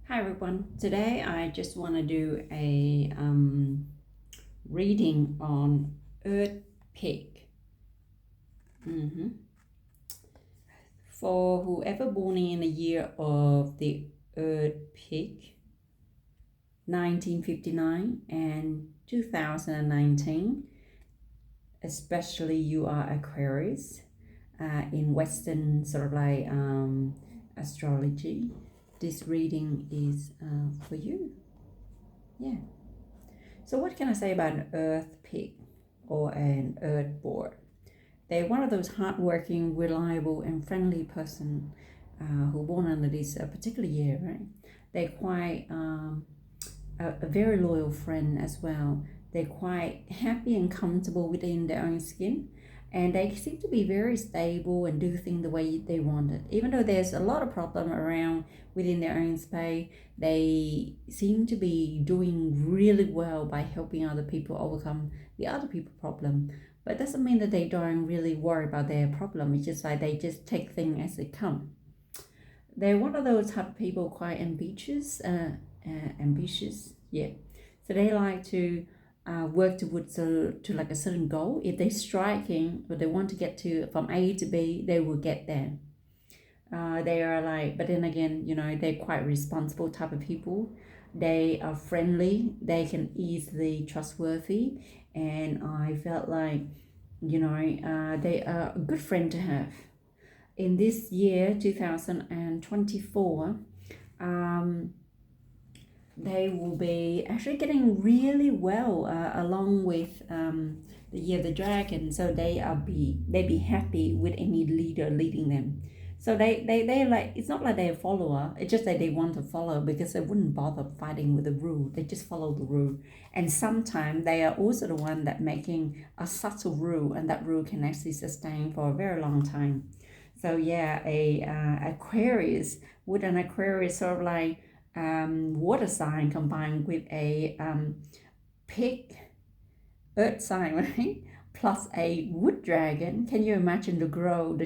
Hi everyone. Today I just want to do a reading on Earth Pig. For whoever born in the year of the Earth Pig, 1959 and 2019, especially you are Aquarius in Western sort of like astrology. This reading is for you. Yeah. So what can I say about an earth pig or an earth boar? They're one of those hardworking, reliable, and friendly person who born under this particular year, right? They're quite a very loyal friend as well. They're quite happy and comfortable within their own skin, and they seem to be very stable and do things the way they want it. Even though there's a lot of problem around within their own space, they seem to be doing really well by helping other people overcome the other people problem. But it doesn't mean that they don't really worry about their problem. It's just like they just take things as they come. They're one of those type of people quite ambitious, yeah. So they like to work towards to like a certain goal. If they're striking or they want to get to from A to B, they will get there. They are like, but then again, they're quite responsible type of people. They are friendly. They can easily trustworthy, and I felt like, they are a good friend to have. In this year, 2024, they will be actually getting really well along with the year of the dragon. So they be happy with any leader leading them. So they like, it's not like they're a follower, it's just that they want to follow because they wouldn't bother fighting with the rule. They just follow the rule. And sometimes they are also the one that making a subtle rule, and that rule can actually sustain for a very long time. So yeah, Aquarius, with an Aquarius sort of like water sign combined with a pig earth sign, right? Plus a wood dragon. Can you imagine the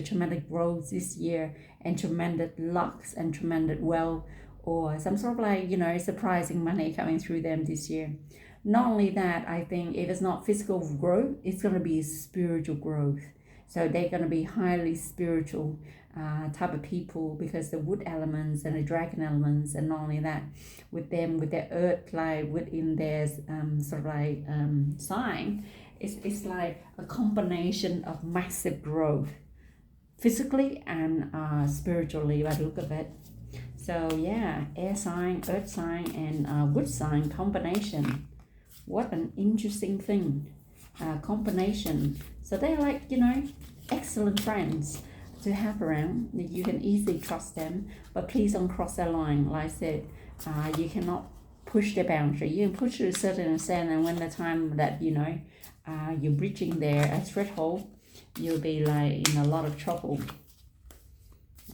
tremendous growth this year, and tremendous lucks and tremendous wealth, or some sort of like, surprising money coming through them this year. Not only that, I think if it's not physical growth, it's going to be spiritual growth. So they're going to be highly spiritual type of people, because the wood elements and the dragon elements, and not only that, with them, with their earth like within their sort of like sign, it's like a combination of massive growth, physically and spiritually by the look of it. So yeah, air sign, earth sign, and wood sign combination. What an interesting thing. Combination. So they're like, excellent friends to have around. You can easily trust them, but please don't cross their line. Like I said, you cannot push their boundary. You can push to a certain extent, and when the time that you're breaching their threshold, you'll be like in a lot of trouble.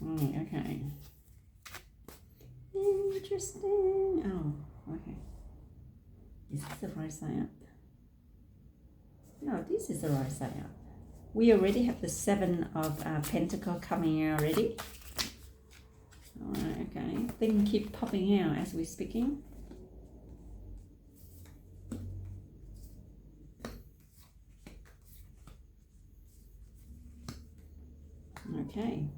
Okay. Interesting. Oh, okay. Is this the right side up? No, this is the right side up. We already have the Seven of Pentacles coming out already. Alright, okay. Things keep popping out as we're speaking. Okay.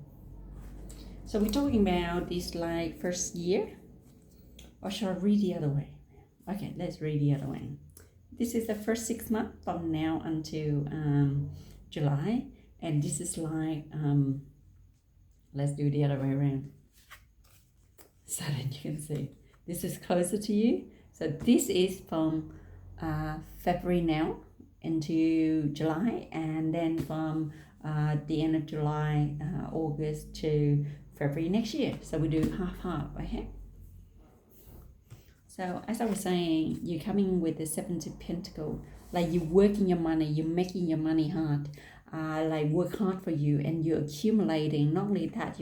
So we're talking about this like first year. Or shall I read the other way? Okay, let's read the other way. This is the first 6 months from now until July, and this is like let's do the other way around so that you can see this is closer to you. So this is from February now into July, and then from the end of July, August to February next year. So we do half, okay? So as I was saying, you're coming with the Seven of Pentacles, like you're working your money, you're making your money hard, like work hard for you, and you're accumulating. Not only that,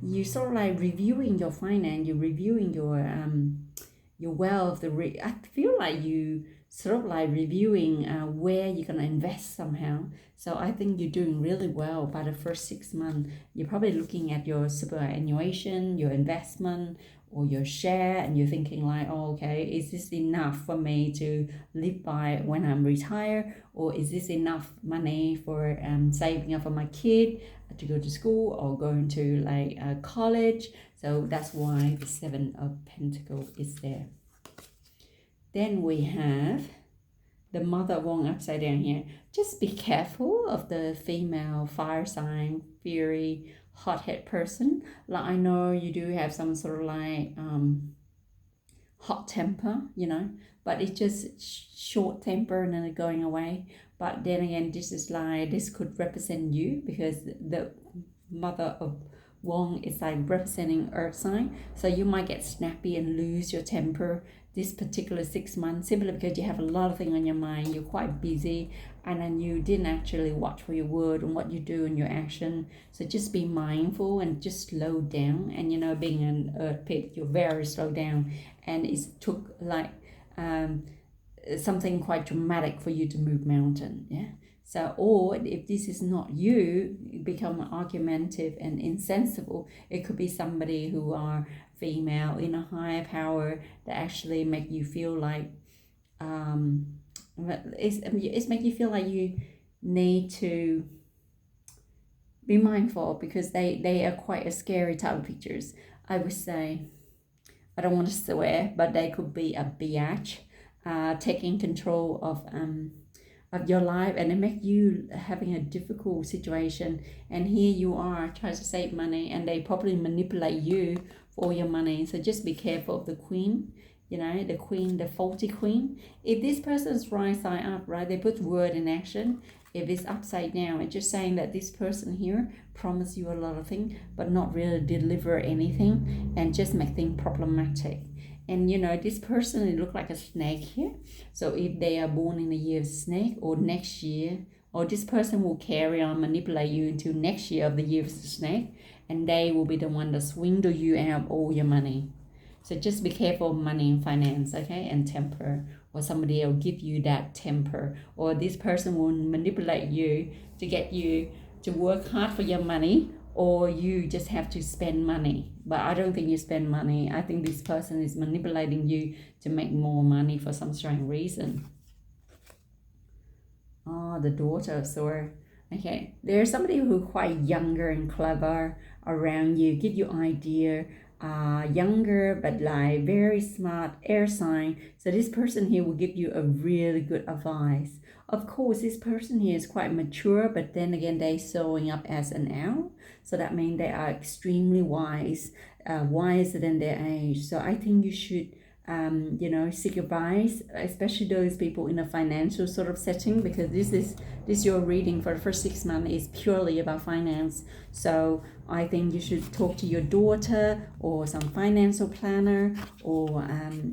you sort of like reviewing your finance, you're reviewing your wealth. I feel like you sort of like reviewing where you're going to invest somehow. So I think you're doing really well by the first 6 months. You're probably looking at your superannuation, your investment, or your share, and you're thinking like, oh, okay, is this enough for me to live by when I'm retired, or is this enough money for saving up for my kid to go to school or going to like college? So that's why the Seven of Pentacles is there. Then we have the Mother of Wands upside down here. Just be careful of the female fire sign, fiery, hothead person. Like I know you do have some sort of like hot temper, you know, but it's just short temper and then it's going away. But then again, this is like, this could represent you, because the Mother of Wong is like representing earth sign, so you might get snappy and lose your temper this particular 6 months, simply because you have a lot of things on your mind, you're quite busy, and then you didn't actually watch for your word and what you do and your action. So just be mindful and just slow down. And you know, being an earth pit, you're very slow down, and it took like something quite dramatic for you to move mountain. Yeah. So, or if this is not you, become argumentative and insensible. It could be somebody who are female in a higher power that actually make you feel like it's make you feel like you need to be mindful, because they are quite a scary type of pictures. I would say, I don't want to swear, but they could be a biatch, taking control of your life, and it make you having a difficult situation. And here you are trying to save money, and they probably manipulate you for all your money. So just be careful of the Queen. You know, the Queen, the faulty Queen. If this person's right side up, right, they put word in action. If it's upside down, it's just saying that this person here promise you a lot of things, but not really deliver anything, and just make things problematic. And you know, this person, it look like a snake here. So if they are born in the year of snake, or next year, or this person will carry on manipulate you until next year of the year of the snake, and they will be the one that swindle you out of all your money. So just be careful of money and finance, okay, and temper, or somebody will give you that temper, or this person will manipulate you to get you to work hard for your money, or you just have to spend money. But I don't think you spend money. I think this person is manipulating you to make more money for some strange reason. Oh, the Daughter of Swords. Okay, there's somebody who quite younger and clever around you, give you idea, younger but like very smart, air sign. So this person here will give you a really good advice. Of course, this person here is quite mature, but then again, they showing up as an owl. So that means they are extremely wise, wiser than their age. So I think you should you know, seek advice, especially those people in a financial sort of setting, because this your reading for the first 6 months is purely about finance. So I think you should talk to your daughter or some financial planner, or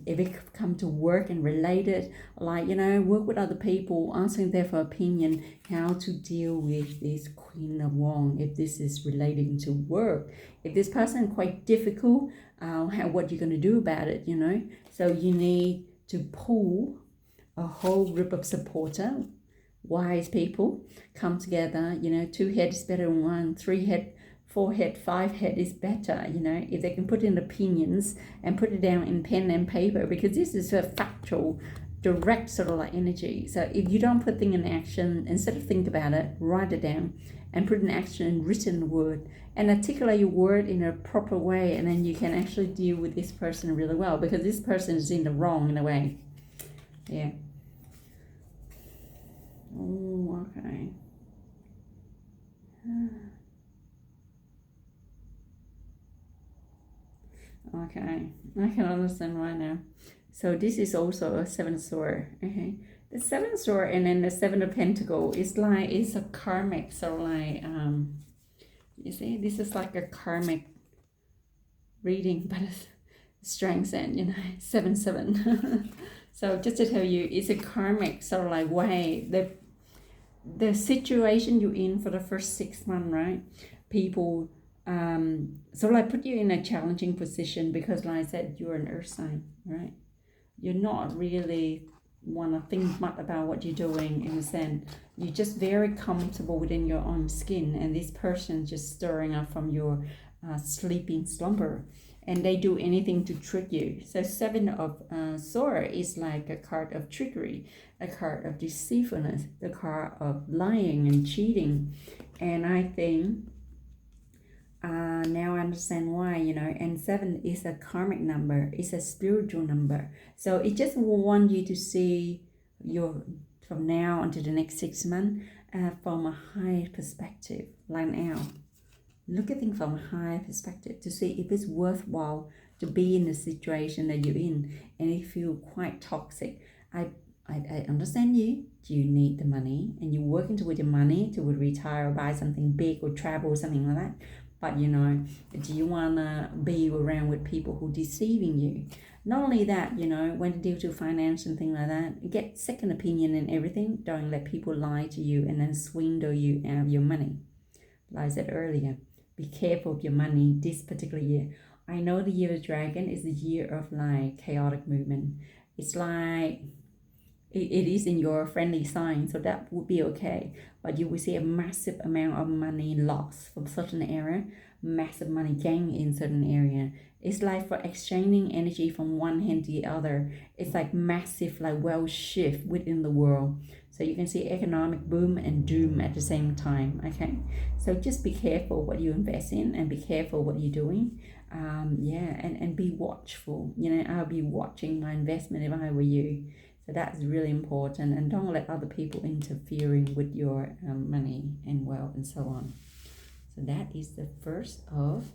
if it come to work and related, like, you know, work with other people, asking them for opinion how to deal with this Queen of Wands, if this is relating to work. If this person is quite difficult, what you're going to do about it, you know. So you need to pull a whole group of supporter, wise people, come together, you know. 2 heads is better than 1, 3 head, 4 head, 5 head is better, you know, if they can put in opinions and put it down in pen and paper, because this is a factual, direct sort of like energy. So if you don't put things in action, instead of think about it, write it down and put in action in written word, and articulate your word in a proper way, and then you can actually deal with this person really well, because this person is in the wrong in a way. Yeah. Oh, okay. Okay, I can understand why now. So this is also a 7 sword. Okay, the 7 sword and then the 7 of pentacle is like, it's a karmic, so like you see, this is like a karmic reading, but it's strength and, you know, 7-7. So just to tell you, it's a karmic sort of like way, the situation you're in for the first 6 months, right? People so like put you in a challenging position, because like I said, you're an earth sign, right? You're not really want to think much about what you're doing. In a sense, you're just very comfortable within your own skin, and this person just stirring up from your sleeping slumber, and they do anything to trick you. So seven of sword is like a card of trickery, a card of deceitfulness, the card of lying and cheating. And I think now I understand why, and seven is a karmic number, it's a spiritual number. So it just want you to see your from now until the next 6 months from a high perspective. Like now, look at things from a high perspective to see if it's worthwhile to be in the situation that you're in, and it feels quite toxic. I understand you. You need the money, and you're working toward your money to retire or buy something big or travel or something like that. But do you want to be around with people who deceiving you? Not only that, when it deals to finance and things like that, get second opinion in everything. Don't let people lie to you and then swindle you out of your money. Like I said earlier, be careful of your money this particular year. I know the year of dragon is the year of like chaotic movement. It's like it is in your friendly sign, so that would be okay. But you will see a massive amount of money lost from certain area, massive money gain in certain area. It's like for exchanging energy from one hand to the other. It's like massive like wealth shift within the world. So you can see economic boom and doom at the same time. Okay, so just be careful what you invest in, and be careful what you're doing. And be watchful. I'll be watching my investment if I were you. So that's really important, and don't let other people interfering with your money and wealth and so on. So that is the first of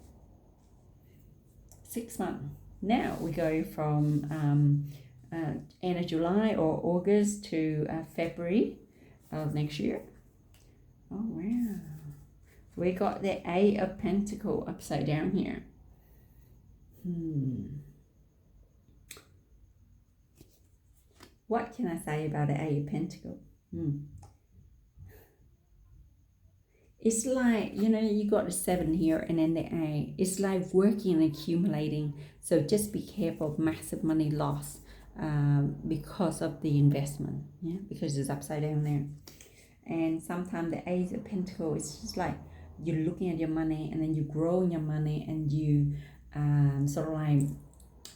6 months. Now we go from end of July or August to February of next year. Oh wow! We got the Eight of Pentacles upside down here. What can I say about the Eight of Pentacles? It's like, you got the 7 here and then the 8. It's like working and accumulating. So just be careful of massive money loss because of the investment. Yeah, because it's upside down there. And sometimes the Eight of Pentacles, it's just like you're looking at your money and then you grow in your money, and you sort of like,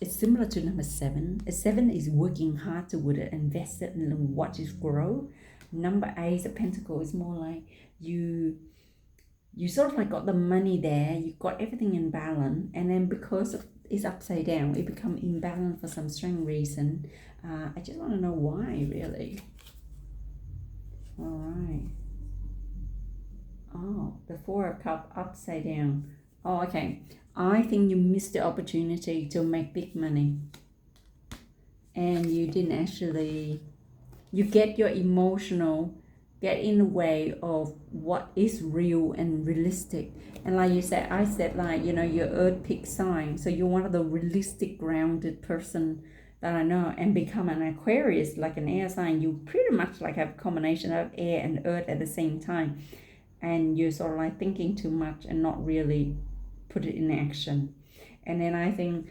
it's similar to number 7. A 7 is working hard toward it, invest it and watch it grow. Number 8 of Pentacles is more like you sort of like got the money there, you got everything in balance, and then because it's upside down, it become imbalanced for some strange reason. I just want to know why, really. All right. Oh, the 4 of Cups upside down. Oh, okay. I think you missed the opportunity to make big money, and you didn't actually, you get your emotional get in the way of what is real and realistic. And like you said, I said, like, your earth pig sign, so you're one of the realistic grounded person that I know, and become an Aquarius, like an air sign. You pretty much like have a combination of air and earth at the same time, and you're sort of like thinking too much and not really put it in action. And then I think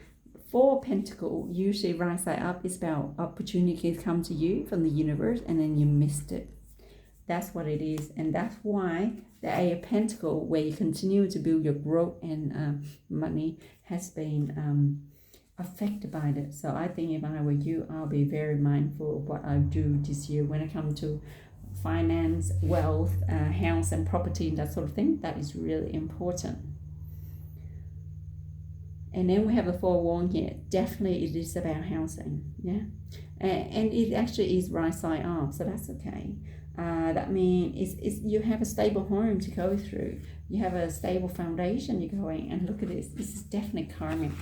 4 Pentacles usually right side up is about opportunities come to you from the universe, and then you missed it. That's what it is, and that's why the Eight of Pentacles, where you continue to build your growth and money, has been affected by that. So I think if I were you, I'll be very mindful of what I do this year when it comes to finance, wealth, house and property, and that sort of thing. That is really important. And then we have a 4 of Wands here. Definitely it is about housing, yeah? And it actually is right side up, so that's okay. That means it's you have a stable home to go through. You have a stable foundation you're going, and look at this. This is definitely karmic,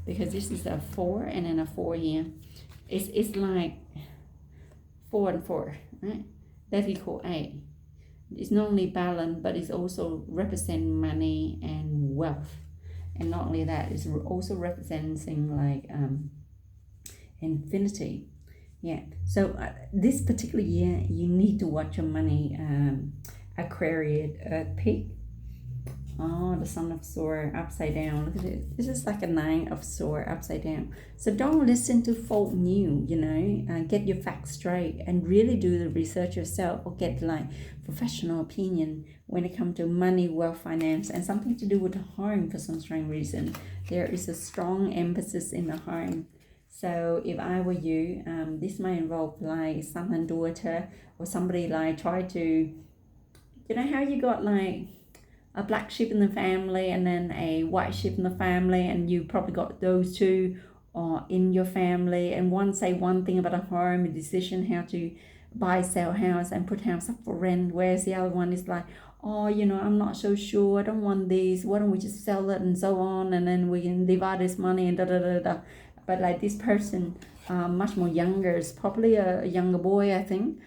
because this is a 4 and then a 4 here. It's like 4 and 4, right? That equal 8. It's not only balance, but it's also represent money and wealth. And not only that, it's also representing like infinity. Yeah, so this particular year, you need to watch your money, Aquarius, Pig. Oh, the Son of Sword upside down. Look at it. This is like a Nine of Sword upside down. So don't listen to folk new, get your facts straight and really do the research yourself, or get like professional opinion when it comes to money, wealth, finance, and something to do with the home for some strange reason. There is a strong emphasis in the home. So if I were you, this might involve like son and daughter, or somebody like try to, how you got like a black sheep in the family and then a white sheep in the family, and you probably got those two in your family, and one say one thing about a home, a decision how to buy, sell house and put house up for rent, whereas the other one is like, oh, I'm not so sure, I don't want this, why don't we just sell it and so on, and then we can divide this money and da da da da. But like this person, much more younger, is probably a younger boy, I think.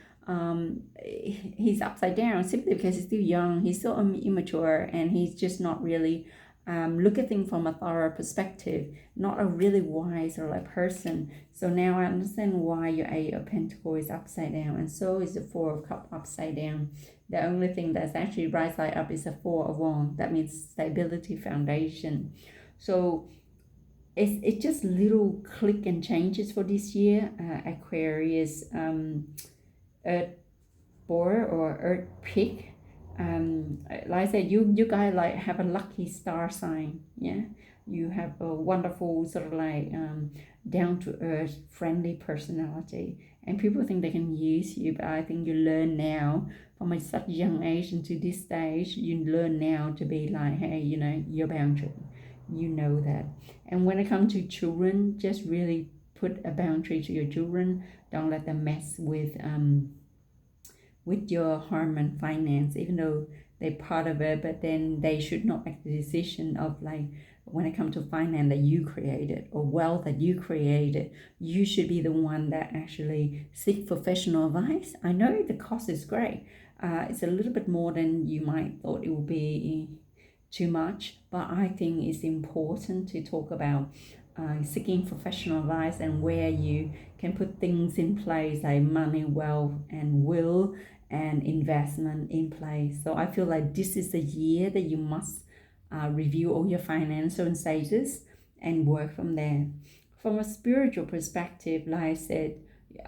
He's upside down simply because he's still young, he's still immature, and he's just not really look at things from a thorough perspective, not a really wise or like person. So now I understand why your Eight of Pentacles is upside down, and so is the Four of Cups upside down. The only thing that's actually right side up is the Four of Wands. That means stability, foundation. So it's just little click and changes for this year. Aquarius, Earth Boar or Earth Pig. Like I said, you guys like have a lucky star sign. Yeah, you have a wonderful sort of like down to earth, friendly personality, and people think they can use you. But I think you learn now from a such young age into this stage. You learn now to be like, hey, your boundary. You know that. And when it comes to children, just really put a boundary to your children. Don't let them mess with your home and finance, even though they're part of it, but then they should not make the decision of like, when it comes to finance that you created or wealth that you created. You should be the one that actually seek professional advice. I know the cost is great. It's a little bit more than you might thought it would be too much, but I think it's important to talk about seeking professional advice and where you can put things in place like money, wealth, and will and investment in place. So I feel like this is the year that you must review all your financial status and work from there. From a spiritual perspective, like I said,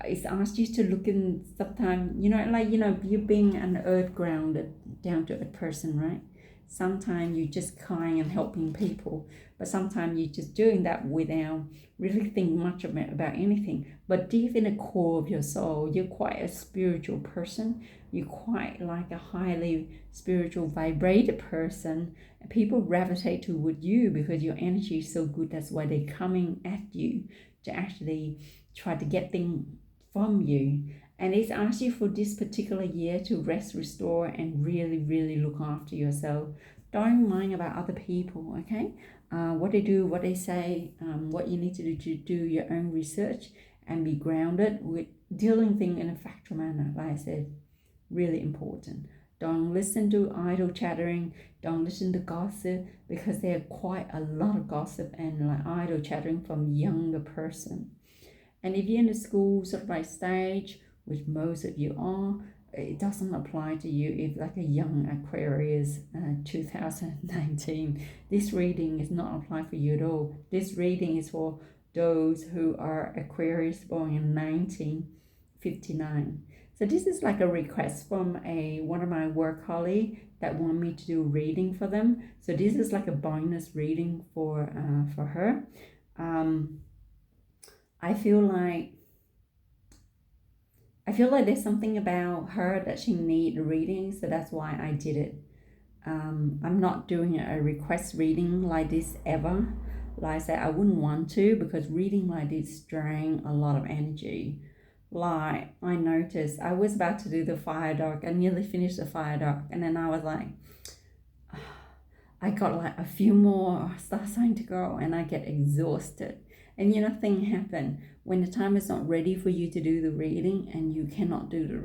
it's asked you to look in sometimes, you being an earth grounded, down to earth person, right? Sometimes you're just kind and helping people, but sometimes you're just doing that without really thinking much about anything. But deep in the core of your soul, you're quite a spiritual person. You're quite like a highly spiritual vibrated person. People gravitate toward you because your energy is so good. That's why they're coming at you to actually try to get things from you. And it's asked you for this particular year to rest, restore, and really, really look after yourself. Don't mind about other people, okay? What they do, what they say, what you need to do your own research and be grounded with dealing things in a factual manner, like I said, really important. Don't listen to idle chattering. Don't listen to gossip, because there are quite a lot of gossip and like idle chattering from younger person. And if you're in the school sort of like stage, which most of you are, it doesn't apply to you if like a young Aquarius 2019. This reading is not applied for you at all. This reading is for those who are Aquarius born in 1959. So this is like a request from one of my work colleagues that want me to do reading for them. So this is like a bonus reading for her. I feel like there's something about her that she needs a reading, so that's why I did it. I'm not doing a request reading like this ever. Like I said, I wouldn't want to, because reading like this drains a lot of energy. Like I noticed, I was about to do the fire dog. I nearly finished the fire dog, and then I was like, I got like a few more star signs to go, and I get exhausted. And thing happen when the time is not ready for you to do the reading, and you cannot do the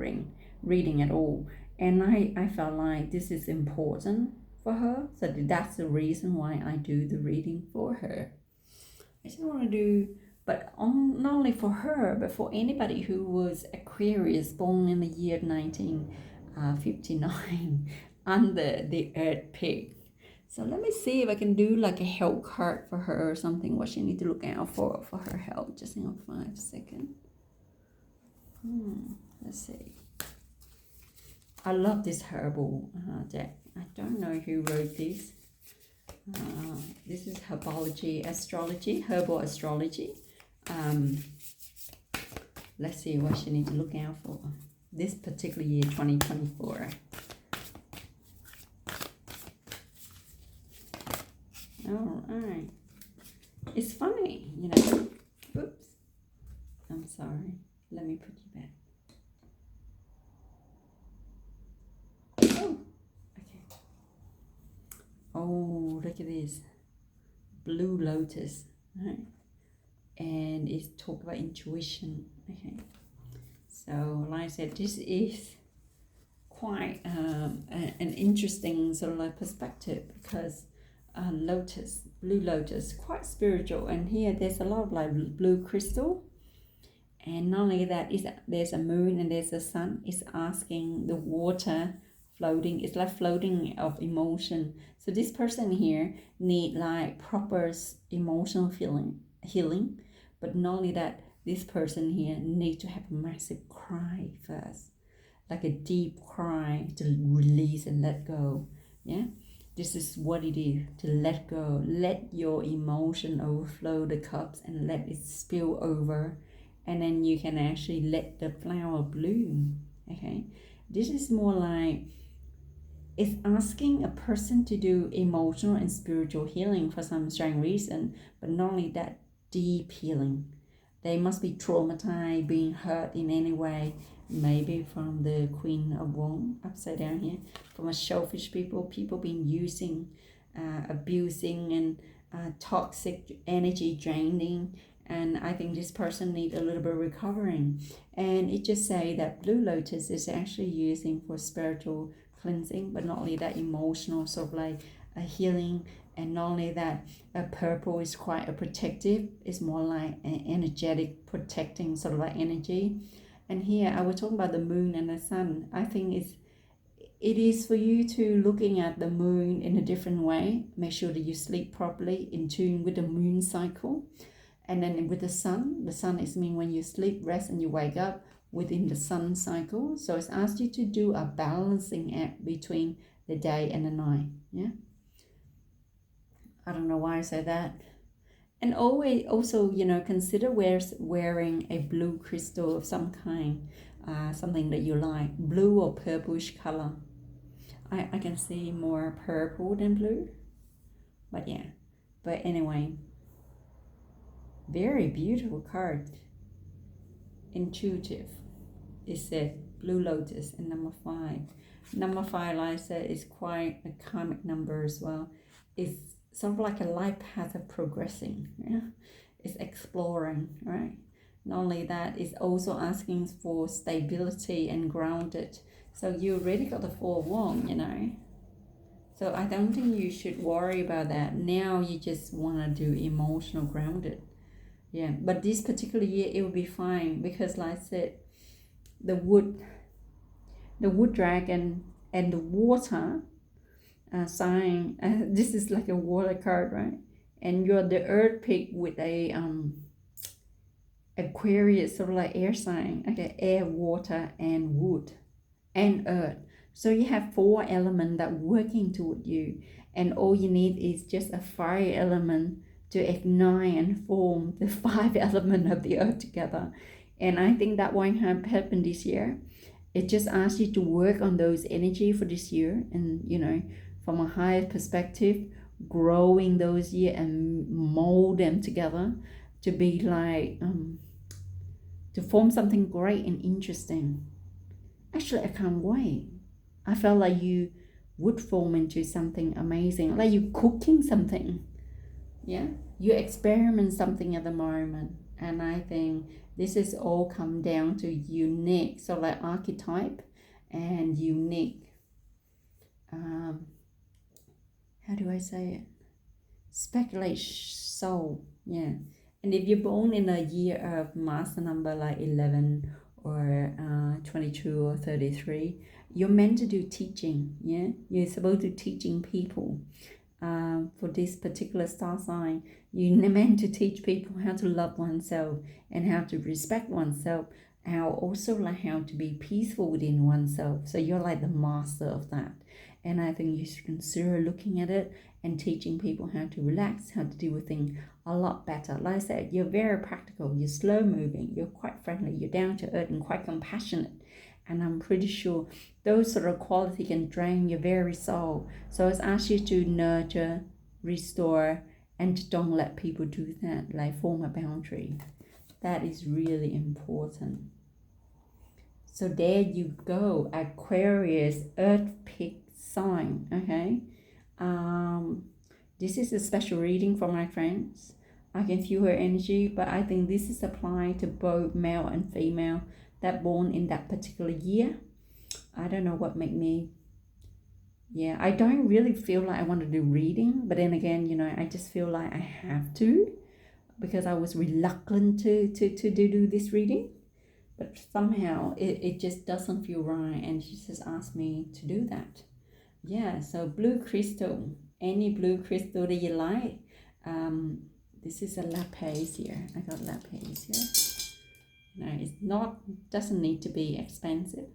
reading at all. And I felt like this is important for her, so that's the reason why I do the reading for her. I just want to do, but not only for her, but for anybody who was Aquarius born in the year 1959 under the Earth Pig. So let me see if I can do like a health card for her or something, what she need to look out for her health. Just in 5 seconds. Let's see. I love this herbal deck. I don't know who wrote this. This is herbology, astrology, herbal astrology. Let's see what she needs to look out for this particular year, 2024. All right. It's funny, you know. Oops. I'm sorry. Let me put you back. Oh, okay. Oh, look at this. Blue lotus, right? And it's talk about intuition. Okay. So, like I said, this is quite an interesting sort of like perspective because lotus, blue lotus, quite spiritual, and here there's a lot of like blue crystal, and not only that, is there's a moon and there's a sun. It's asking the water floating. It's like floating of emotion. So this person here need like proper emotional healing, but not only that, this person here need to have a massive cry first, like a deep cry to release and let go. Yeah. This is what it is, to let go. Let your emotion overflow the cups and let it spill over. And then you can actually let the flower bloom. Okay. This is more like, it's asking a person to do emotional and spiritual healing for some strange reason. But not only that, deep healing. They must be traumatized, being hurt in any way. Maybe from the Queen of Wands upside down here, from a selfish people being using, abusing, and toxic energy draining. And I think this person need a little bit of recovering. And it just say that blue lotus is actually using for spiritual cleansing, but not only that, emotional sort of like a healing. And not only that, purple is quite a protective. It's more like an energetic protecting sort of like energy. And here I was talking about the moon and the sun. I think it is for you to looking at the moon in a different way. Make sure that you sleep properly, in tune with the moon cycle. And then with the sun is mean when you sleep, rest, and you wake up within the sun cycle. So it's asked you to do a balancing act between the day and the night. Yeah. I don't know why I say that. And always also, you know, consider wearing a blue crystal of some kind, something that you like, blue or purplish color. I can see more purple than blue, but yeah. But anyway, very beautiful card. Intuitive. It said blue lotus and number 5. Number 5, like I said, is quite a karmic number as well. It's sort of like a life path of progressing. Yeah, it's exploring, right? Not only that, it's also asking for stability and grounded. So you already got the 4 of Wands, you know. So I don't think you should worry about that. Now you just want to do emotional grounded. Yeah, but this particular year it will be fine because, like I said, the wood dragon and the water sign. This is like a water card, right? And you're the earth pig with a Aquarius, sort of like air sign. Okay, air, water, and wood, and earth. So you have 4 elements that working toward you, and all you need is just a fire element to ignite and form the 5 elements of the earth together. And I think that won't happen this year. It just asks you to work on those energy for this year, and you know, from a higher perspective, growing those year and mold them together to be like to form something great and interesting. Actually, I can't wait. I felt like you would form into something amazing, like you cooking something. Yeah, you experiment something at the moment, and I think this is all come down to unique, so like archetype and unique. How do I say it? Speculate soul. Yeah, and if you're born in a year of master number like 11 or 22 or 33, you're meant to do teaching. Yeah, you're supposed to teaching people. for this particular star sign, you're meant to teach people how to love oneself and how to respect oneself, how also like how to be peaceful within oneself. So you're like the master of that. And I think you should consider looking at it and teaching people how to relax, how to deal with things a lot better. Like I said, you're very practical, you're slow moving, you're quite friendly, you're down to earth and quite compassionate. And I'm pretty sure those sort of quality can drain your very soul. So it's asked you to nurture, restore, and don't let people do that, like form a boundary. That is really important. So there you go, Aquarius, Earth Pig sign, okay? This is a special reading for my friends. I can feel her energy, but I think this is applied to both male and female that born in that particular year. I don't know what made me, yeah, I don't really feel like I want to do reading, but then again, I just feel like I have to, because I was reluctant to do this reading, but somehow it just doesn't feel right, and she just asked me to do that. Yeah, so blue crystal, any blue crystal that you like. This is a lapis here. I got lapis here. It's not, doesn't need to be expensive.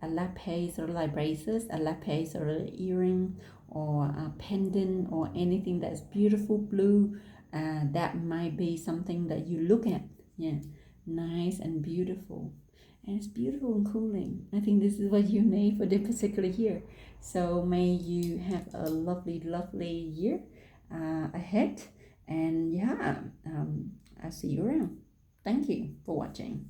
A lapis or like bracelets, a lapis or an earring or a pendant or anything that's beautiful blue. That might be something that you look at. Yeah, nice and beautiful. And it's beautiful and cooling. I think this is what you need for this particular year. So may you have a lovely, lovely year ahead. And yeah, I'll see you around. Thank you for watching.